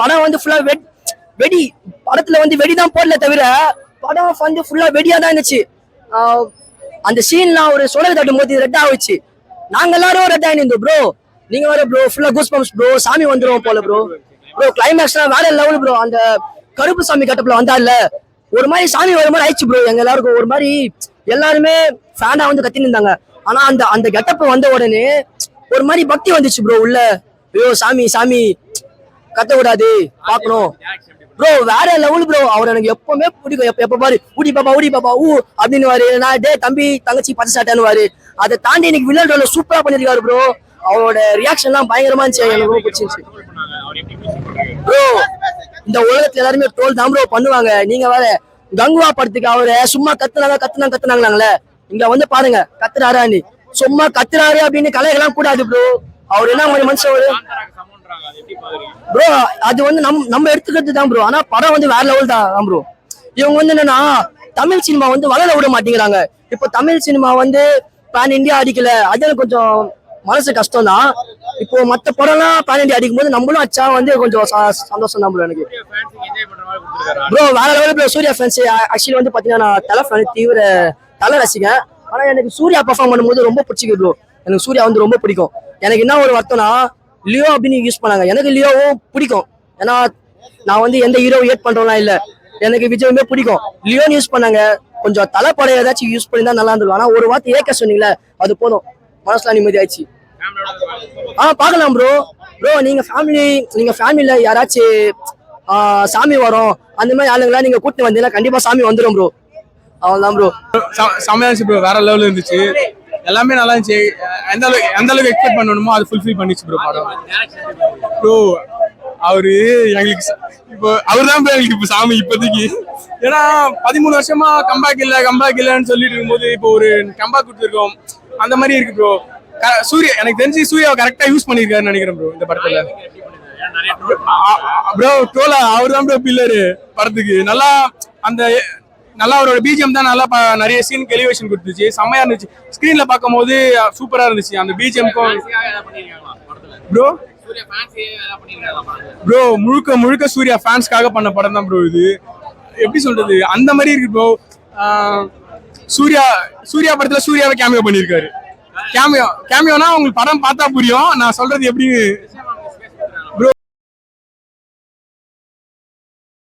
படம் வந்து ஃபுல்லா வெடி படத்துல வந்து வெடிதான் போடல தவிர படம் வந்து ஃபுல்லா வெடியா தான் இருந்துச்சு. அந்த சீன்லாம் ஒரு சுடலை தட்டும் போது ரெட் ஆகிடுச்சு. நாங்க எல்லாரும் ரெட் ஆகிருந்தோம் ப்ரோ. நீங்க வர ப்ரோ ஃபுல்லா கூஸ் பம்ப்ஸ் ப்ரோ. சாமி வந்துரும் போல ப்ரோ. கிளைமேக்ஸ்லாம் வேற லெவல் ப்ரோ. அந்த கருப்பு சாமி கட்டப்புல வந்தால ஒரு மாதிரி சாமி வர மாதிரி ஆயிடுச்சு ப்ரோ. எங்க எல்லாருக்கும் ஒரு மாதிரி எல்லாருமே ஃபேனா வந்து கத்தின்னு இருந்தாங்க. ஆனா அந்த அந்த கெட்டப் வந்த உடனே ஒரு மாதிரி பக்தி வந்துச்சு ப்ரோ உள்ள. ஐயோ சாமி சாமி கத்த கூடாது பாக்கணும் ப்ரோ. வேற லெவல் ப்ரோ. அவர் எனக்கு எப்பவுமே பிடிக்கும். எப்ப பாரு ஊடி பாப்பா ஊ அப்படின்னு நான் டே தம்பி தங்கச்சி பச்சை சாட்டான்னு. அதை தாண்டி எனக்கு வில்லன் ரோல சூப்பரா பண்ணிருக்காரு ப்ரோ. அவரோட ரியாக்ஷன் எல்லாம் பயங்கரமா இருந்துச்சு. எனக்கு ரொம்ப பிடிச்சிருந்துச்சு ப்ரோ. இந்த உலகத்துல எல்லாருமே ட்ரோல் தான் ப்ரோ பண்ணுவாங்க. நீங்க வேற கங்குவா படத்துக்கு அவரை சும்மா கத்துனாங்களே. இங்க வந்து பாருங்க கத்துறாரான்னு. சும்மா கத்துறாரு அப்படின்னு கலையெல்லாம் கூடாது ப்ரோ. அவர் என்ன மனுஷன் ப்ரோ. அது வந்து நம்ம எடுத்துக்கிறது தான் ப்ரோ. ஆனா படம் வந்து வேற லெவல் தான் ப்ரோ. இவங்க வந்து என்னன்னா தமிழ் சினிமா வந்து வளர விட மாட்டேங்கிறாங்க. இப்போ தமிழ் சினிமா வந்து பேன் இந்தியா அடிக்கல. அது கொஞ்சம் மனசு கஷ்டம் தான். இப்போ மத்த படம்லாம் பேன் இந்தியா அடிக்கும் போது நம்மளும் அச்சா வந்து கொஞ்சம் சந்தோஷம் தான் ப்ரோ. எனக்கு ப்ரோ வேற level bro. Suriya fans actually வந்து பாத்தீங்கன்னா நான் தலை ஃபேன், தீவிர தலை ரசிகன். ஆனா எனக்கு சூர்யா பெர்ஃபார்ம் பண்ணும்போது ரொம்ப பிடிச்சிருக்கு ப்ரோ. எனக்கு சூர்யா வந்து ரொம்ப பிடிக்கும். எனக்கு என்ன ஒரு வருத்தம்னா லியோ அப்படின்னு யூஸ் பண்ணாங்க. எனக்கு லியோவும் பிடிக்கும். ஏன்னா நான் வந்து எந்த ஹீரோ ஏட் பண்றோம்லாம் இல்ல. எனக்கு விஜயுமே பிடிக்கும். லியோன்னு யூஸ் பண்ணாங்க. கொஞ்சம் தலைப்படைய ஏதாச்சும் யூஸ் பண்ணி தான் நல்லா இருந்திருக்கும். ஆனா ஒரு வார்த்தை ஏக்க சொன்னீங்களே அது போதும். மனசுலாம் நிம்மதி ஆயிடுச்சு. பாக்கலாம் ப்ரோ. நீங்க ஃபேமிலியில யாராச்சும் சாமி வரும் அந்த மாதிரி ஆளுங்களா நீங்க கூட்டு வந்தீங்கன்னா கண்டிப்பா சாமி வந்துடும் ப்ரோ. அவ்வளவுதான் ப்ரோ. செமையா இருந்துச்சு ப்ரோ. வேற லெவல் இருந்துச்சு. எல்லாமே நல்லா இருந்துச்சு. எந்த அளவுக்கு எக்ஸ்பெக்ட் பண்ணணுமோ அது ஃபுல்ஃபில் பண்ணிச்சு ப்ரோ படம். ப்ரோ அவரு எங்களுக்கு இப்போ அவர் தான் ப்ரோ எங்களுக்கு இப்போ சாமி இப்போதைக்கு. ஏன்னா 13 வருஷமா கம்பேக் இல்லைன்னு சொல்லிட்டு இருக்கும்போது இப்போ ஒரு கம்பேக் கொடுத்துருக்கோம். அந்த மாதிரி இருக்கு ப்ரோ. சூர்யா எனக்கு தெரிஞ்சு சூர்யாவை கரெக்டா யூஸ் பண்ணிருக்காருன்னு நினைக்கிறேன் ப்ரோ இந்த படத்துல. ப்ரோ டோலா அவர் தான் ப்ரோ பில்லரு படத்துக்கு. நல்லா அவரோட பிஜிஎம் தான் நல்லா நிறைய சீன் எலிவேஷன் கொடுத்துச்சு. செம்மையா இருந்துச்சு. ஸ்கிரீன்ல பார்க்கும் போது சூப்பரா இருந்துச்சு அந்த பிஜிஎம்க்கும். ப்ரோ முழுக்க சூர்யா ஃபேன்ஸ்க்காக பண்ண படம் தான் ப்ரோ இது. எப்படி சொல்றது அந்த மாதிரி இருக்கு ப்ரோ. சூர்யா படத்துல சூர்யாவை கேமியோ பண்ணிருக்காரு. கேமியோனா உங்களுக்கு படம் பார்த்தா புரியும். நான் சொல்றது எப்படி